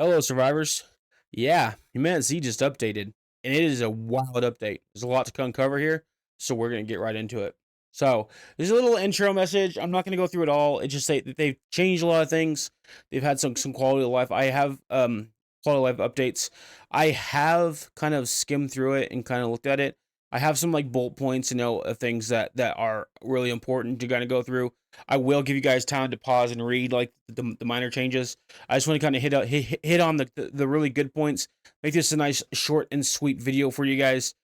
Hello, survivors. Yeah, Humanitz just updated, and it is a wild update. There's a lot to uncover here, so we're gonna get right into it. So there's a little intro message. I'm not gonna go through it all. It just say that they've changed a lot of things. They've had some quality of life. I have quality of life updates. I have kind of skimmed through it and kind of looked at it. I have some like bullet points, of things that are really important to kind of go through. I will give you guys time to pause and read like the minor changes. I just want to kind of hit on the really good points. Make this a nice short and sweet video for you guys.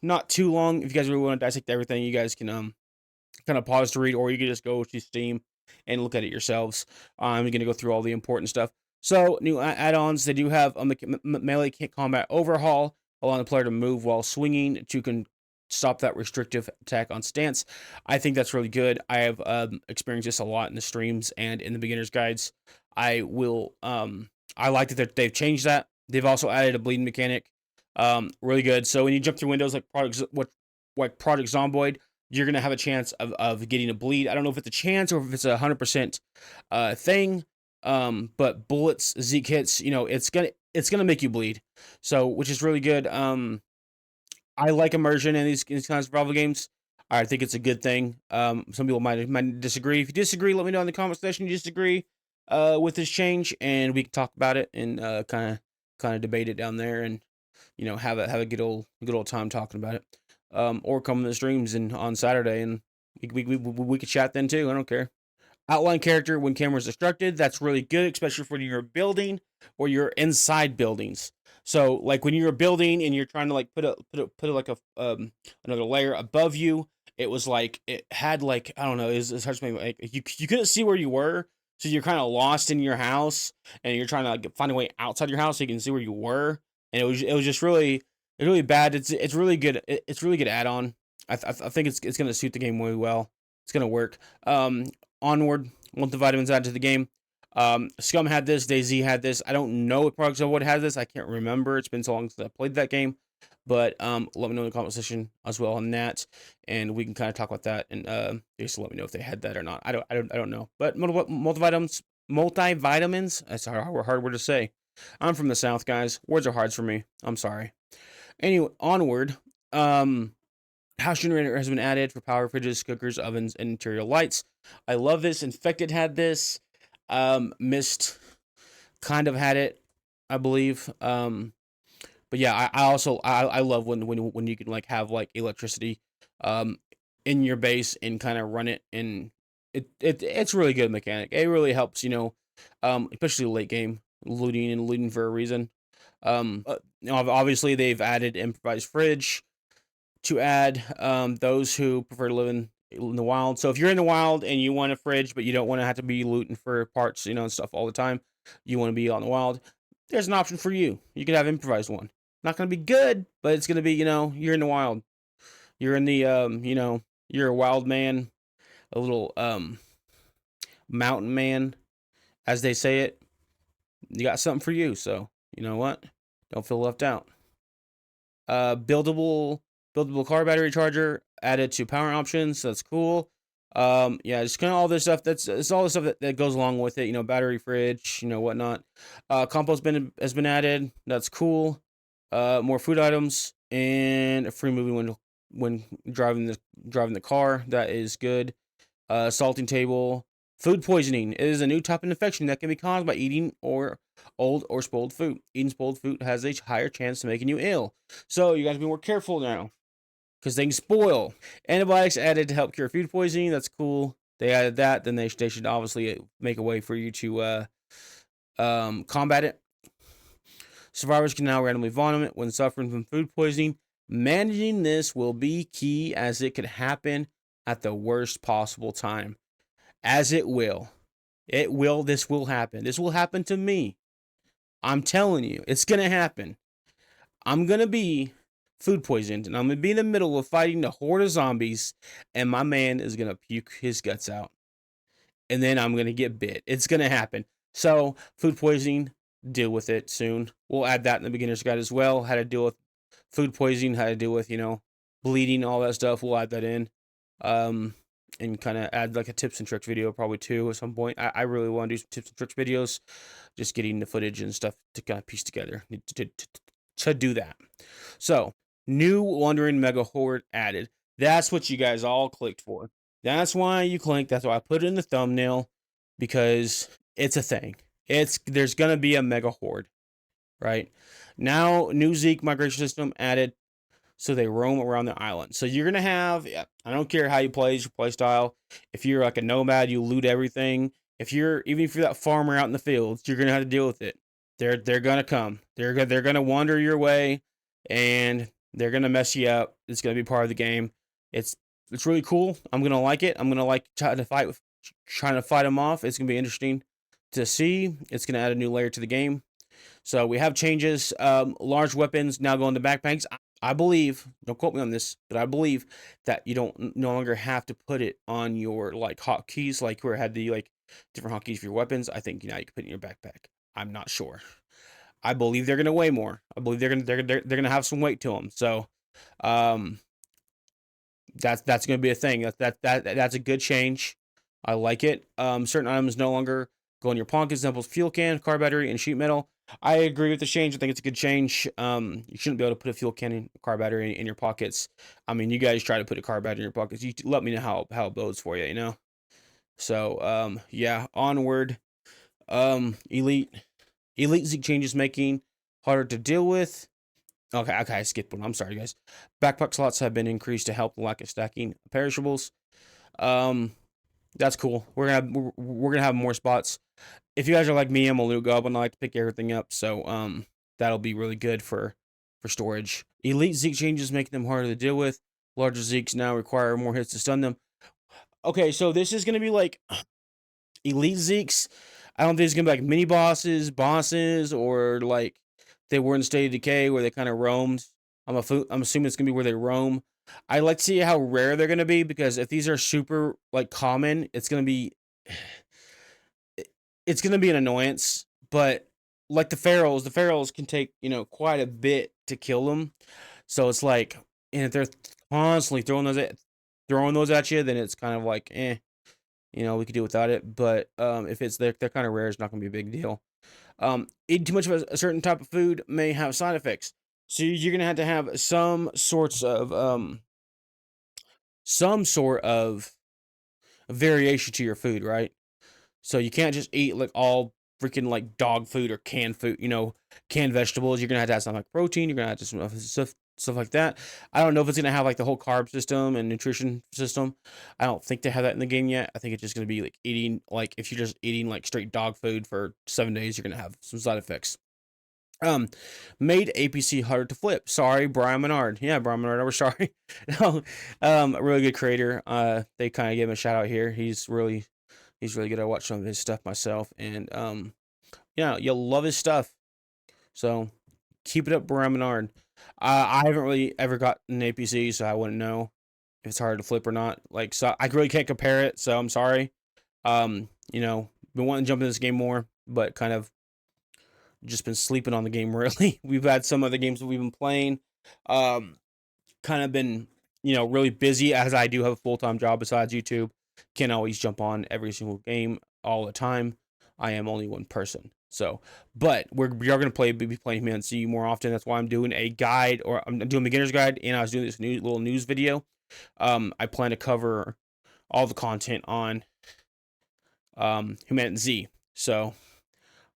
Not too long. If you guys really want to dissect everything, you guys can kind of pause to read, or you can just go to Steam and look at it yourselves. I'm going to go through all the important stuff. So new add-ons. They do have a melee combat overhaul, allowing the player to move while swinging to stop that restrictive attack on stance. I think that's really good. I have experienced this a lot in the streams and in the beginner's guides. I like that they've changed that. They've also added a bleeding mechanic. Really good. So when you jump through windows like Project Zomboid, you're gonna have a chance of getting a bleed. I don't know if it's a chance or if it's 100% thing. But bullets, Zeke hits, it's gonna make you bleed. So which is really good. I like immersion in these kinds of survival games. I think it's a good thing. Some people might disagree. If you disagree, let me know in the comment section. You disagree with this change, and we can talk about it and kind of debate it down there, and have a good old time talking about it. Or come to the streams and on Saturday, and we could chat then too. I don't care. Outline character when camera's distracted. That's really good, especially when you're building or you're inside buildings. So like when you're building and you're trying to like put like a another layer above you, it was like it had like I don't know, it's hard to make like you couldn't see where you were, so you're kind of lost in your house and you're trying to like find a way outside your house so you can see where you were, and it was just really bad. It's really good. It's really good add on. I think it's gonna suit the game really well. It's gonna work. Onward, multivitamins added to the game. Scum had this, DayZ had this. I don't know if Project Zomboid has this. I can't remember. It's been so long since I played that game. But let me know in the comment section as well on that, and we can kind of talk about that. And just let me know if they had that or not. I don't know. But multivitamins. That's a hard word to say. I'm from the South, guys. Words are hard for me. I'm sorry. Anyway, onward. House generator has been added for power fridges, cookers, ovens, and interior lights. I love this. Infected had this. Mist kind of had it, I believe. But yeah, I also love when you can like have like electricity in your base and kind of run it, and it's really good mechanic. It really helps, especially late game looting for a reason. Obviously they've added improvised fridge to add those who prefer to live in the wild. So if you're in the wild and you want a fridge, but you don't want to have to be looting for parts, and stuff all the time, you want to be on the wild, there's an option for you. You can have improvised one. Not going to be good, but it's going to be, you're in the wild. You're in the, you're a wild man, a little mountain man, as they say it. You got something for you, so you know what? Don't feel left out. Buildable car battery charger added to power options. So that's cool. Yeah, just kind of all this stuff. It's all the stuff that goes along with it. Battery fridge, whatnot. Compost bin has been added. That's cool. More food items and a free movie when driving the car. That is good. Salting table. Food poisoning is a new type of infection that can be caused by eating old or spoiled food. Eating spoiled food has a higher chance of making you ill. So you guys be more careful now, because things spoil. Antibiotics added to help cure food poisoning. That's cool. They added that. Then they should obviously make a way for you to combat it. Survivors can now randomly vomit when suffering from food poisoning. Managing this will be key, as it could happen at the worst possible time. As it will. This will happen. This will happen to me. I'm telling you, it's going to happen. I'm going to be food poisoned, and I'm going to be in the middle of fighting the horde of zombies, and my man is going to puke his guts out. And then I'm going to get bit. It's going to happen. So, food poisoning, deal with it soon. We'll add that in the beginner's guide as well. How to deal with food poisoning, how to deal with, bleeding, all that stuff. We'll add that in. and kind of add like a tips and tricks video probably too at some point. I really want to do some tips and tricks videos, just getting the footage and stuff to kind of piece together to do that. So, new Wandering Mega Horde added. That's what you guys all clicked for. That's why you clicked. That's why I put it in the thumbnail, because it's a thing. There's gonna be a Mega Horde, right? Now, new Zeke migration system added, so they roam around the island. So you're gonna have, yeah, I don't care how you play, your play style. If you're like a nomad, you loot everything. If you're that farmer out in the fields, you're gonna have to deal with it. They're gonna come. They're gonna wander your way, and they're gonna mess you up. It's gonna be part of the game. It's it's really cool. I'm gonna like it. I'm gonna like trying to fight them off. It's gonna be interesting to see. It's gonna add a new layer to the game. So we have changes. Large weapons now go into backpacks. I believe, don't quote me on this, but I believe that you don't no longer have to put it on your like hotkeys, like where it had the like different hotkeys for your weapons. I think now you can put it in your backpack. I'm not sure. I believe they're gonna weigh more. I believe they're gonna have some weight to them. So, um, that's gonna be a thing. That's a good change. I like it. Certain items no longer go in your pocket. Examples: fuel can, car battery, and sheet metal. I agree with the change. I think it's a good change. You shouldn't be able to put a fuel can and car battery in your pockets. I mean, you guys try to put a car battery in your pockets. You let me know how it goes for you. You know. So yeah, onward. Elite Zeke changes making harder to deal with. Okay, I skipped one. I'm sorry, guys. Backpack slots have been increased to help the lack of stacking perishables. Um, that's cool. We're gonna have more spots. If you guys are like me, I'm a loot goblin. I like to pick everything up, so that'll be really good for storage. Elite Zeke changes making them harder to deal with. Larger Zeeks now require more hits to stun them. Okay, so this is gonna be like Elite Zeeks. I don't think it's gonna be like mini bosses, or like they were in State of Decay where they kind of roamed. I'm assuming it's gonna be where they roam. I like to see how rare they're gonna be, because if these are super like common, it's gonna be an annoyance. But like the pharaohs can take quite a bit to kill them. So it's like, and if they're constantly throwing those at you, then it's kind of like we could do without it. But if they're kind of rare, it's not gonna be a big deal. Eating too much of a certain type of food may have side effects. So you're gonna have to have some sort of variation to your food, right? So you can't just eat like all freaking like dog food or canned food, canned vegetables. You're gonna have to have something like protein. You're gonna have to have stuff like that. I don't know if it's gonna have like the whole carb system and nutrition system. I don't think they have that in the game yet. I think it's just gonna be like eating, like if you're just eating like straight dog food for 7 days, you're gonna have some side effects. Made APC harder to flip. Sorry, Brian Menard. Yeah, Brian Menard, we're sorry. No, a really good creator. They kind of gave him a shout out here. He's really good. I watch some of his stuff myself, and yeah, you'll love his stuff. So keep it up, Brian Menard. I haven't really ever got an APC, so I wouldn't know if it's hard to flip or not. Like, so I really can't compare it. So I'm sorry. Been wanting to jump in this game more, but kind of just been sleeping on the game. Really, we've had some other games that we've been playing. Kind of been really busy, as I do have a full-time job besides YouTube. Can't always jump on every single game all the time. I am only one person. So, but we are going to be playing Humanitz more often. That's why I'm doing a guide, or I'm doing beginner's guide, and I was doing this new little news video. I plan to cover all the content on Humanitz. So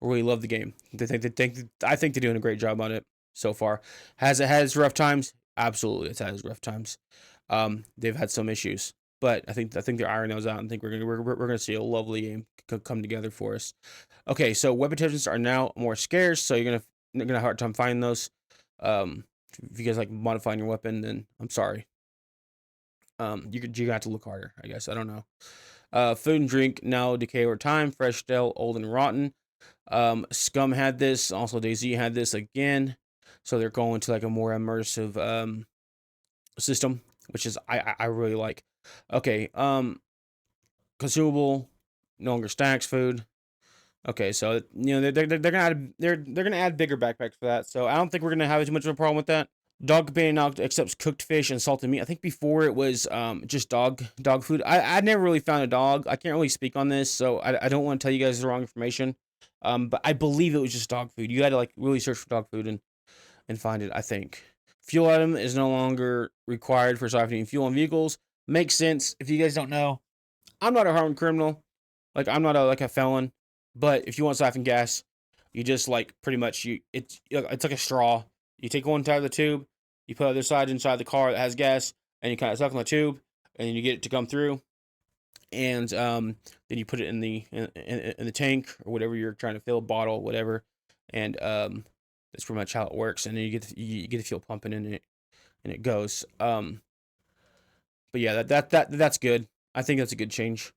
really love the game. I think they're doing a great job on it so far. Has it had its rough times? Absolutely, it's had its rough times. They've had some issues, but I think they're ironing those out. And I think we're gonna see a lovely game come together for us. Okay, so weapon tokens are now more scarce, so you're gonna have a hard time finding those. If you guys like modifying your weapon, then I'm sorry. You gonna have to look harder, I guess. I don't know. Food and drink now decay over time. Fresh, stale, old, and rotten. Scum had this. Also, DayZ had this again. So they're going to like a more immersive system, which is I really like. Okay. Consumable, no longer stacks food. Okay, so they're gonna add bigger backpacks for that. So I don't think we're gonna have too much of a problem with that. Dog companion now accepts cooked fish and salted meat. I think before it was just dog food. I never really found a dog. I can't really speak on this, so I don't want to tell you guys the wrong information. But I believe it was just dog food. You got to like really search for dog food and find it. I think fuel item is no longer required for siphoning fuel on vehicles. Makes sense. If you guys don't know, I'm not a hardened criminal. Like I'm not like a felon. But if you want siphon gas, you just like pretty much it's like a straw. You take one side of the tube, you put the other side inside the car that has gas, and you kind of suck on the tube, and you get it to come through, and then you put it in the tank or whatever you're trying to fill, bottle, whatever, and that's pretty much how it works. And then you get the fuel pumping in it, and it goes. But yeah, that's good. I think that's a good change.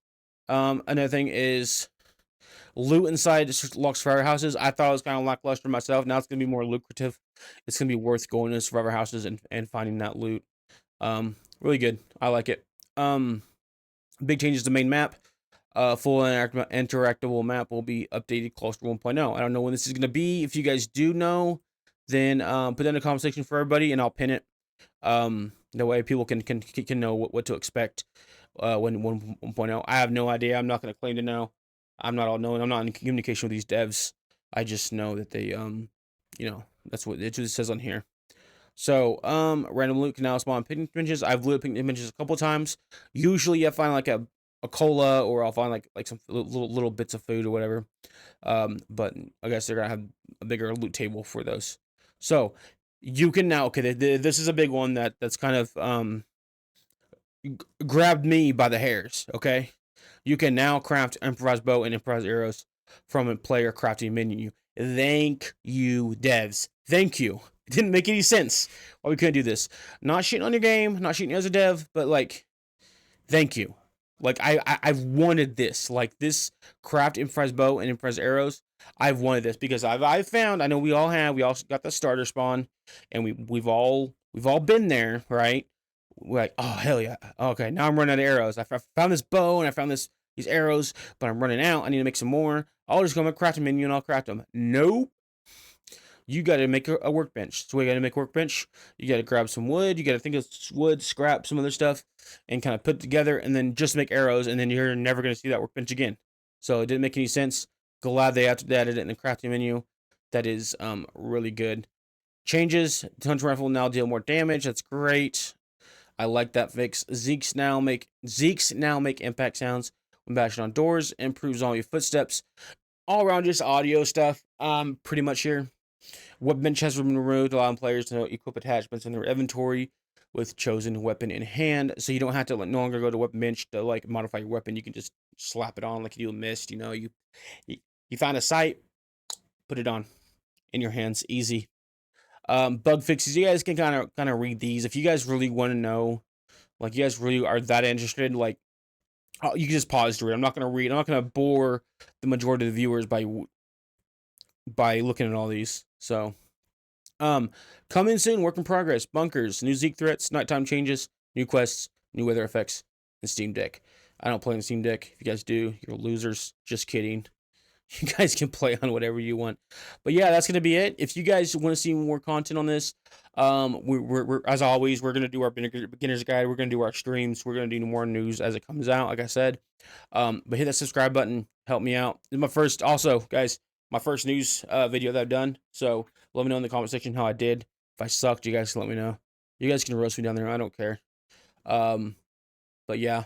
Another thing is loot inside locked survivor houses. I thought it was kind of lackluster myself. Now it's gonna be more lucrative. It's gonna be worth going to survivor houses and finding that loot. Really good. I like it. Big changes to main map. Full interactable map will be updated close to 1.0. I don't know when this is gonna be. If you guys do know, then put that in the comment section for everybody, and I'll pin it. The way people can know what to expect when 1.0. I have no idea. I'm not gonna claim to know. I'm not all knowing. I'm not in communication with these devs. I just know that they that's what it says on here. So random loot can now spawn picnic benches. I've looted picnic benches a couple times. Usually I find like a cola, or I'll find like some little bits of food or whatever. But I guess they're gonna have a bigger loot table for those. So you can now, okay, this is a big one that's kind of grabbed me by the hairs. Okay, you can now craft improvised bow and improvised arrows from a player crafting menu. Thank you, devs. Thank you. It didn't make any sense why we couldn't do this. Not shitting on your game, not shitting you as a dev, but like, thank you. Like I've wanted this, like this craft improvised bow and improvised arrows. I've wanted this because I've found, I know we all have, we all got the starter spawn, and we've all been there, right? We're like, oh hell yeah, okay, now I'm running out of arrows. I found this bow and I found these arrows, but I'm running out. I need to make some more. I'll just go to my crafting menu and I'll craft them. Nope. You got to make a workbench. So we got to make a workbench. You got to grab some wood. You got to think of wood, scrap, some other stuff, and kind of put it together, and then just make arrows, and then you're never going to see that workbench again. So it didn't make any sense. Glad they added it in the crafting menu. That is really good. Changes. Hunter rifle now deal more damage. That's great. I like that fix. Zeeks now make impact sounds when bashing on doors. Improves all your footsteps. All around just audio stuff. Pretty much here. Weapon has been removed, allowing players to equip attachments in their inventory with chosen weapon in hand. So you don't have to no longer go to weapon bench to like modify your weapon. You can just slap it on like you do a mist. You know, you find a sight, put it on in your hands, easy. Bug fixes. You guys can kind of read these if you guys really want to know. Like you guys really are that interested. Like you can just pause to read. I'm not gonna read. I'm not gonna bore the majority of the viewers by looking at all these. So, coming soon, work in progress, bunkers, new Zeke threats, nighttime changes, new quests, new weather effects, and Steam Deck. I don't play on Steam Deck. If you guys do, you're losers. Just kidding. You guys can play on whatever you want. But yeah, that's gonna be it. If you guys want to see more content on this, we're as always, we're gonna do our beginner's guide. We're gonna do our streams. We're gonna do more news as it comes out. Like I said, but hit that subscribe button. Help me out. This is my first, also, guys, my first news video that I've done. So let me know in the comment section how I did. If I sucked, you guys can let me know. You guys can roast me down there. I don't care. But yeah.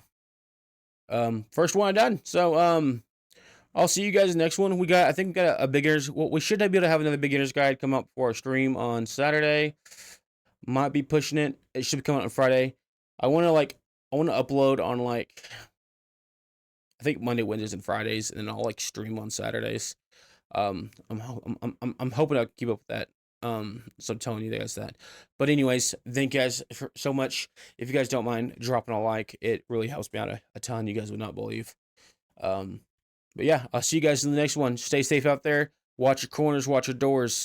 First one I done. So I'll see you guys in the next one. I think we got a beginner's. Well, we should be able to have another beginner's guide come up for our stream on Saturday. Might be pushing it. It should be coming out on Friday. I want to upload on like, I think Monday, Wednesdays, and Fridays, and then I'll like stream on Saturdays. I'm hoping I'll keep up with that. So I'm telling you guys that. But anyways, thank you guys so much. If you guys don't mind dropping a like, it really helps me out a ton. You guys would not believe. But yeah, I'll see you guys in the next one. Stay safe out there. Watch your corners, watch your doors.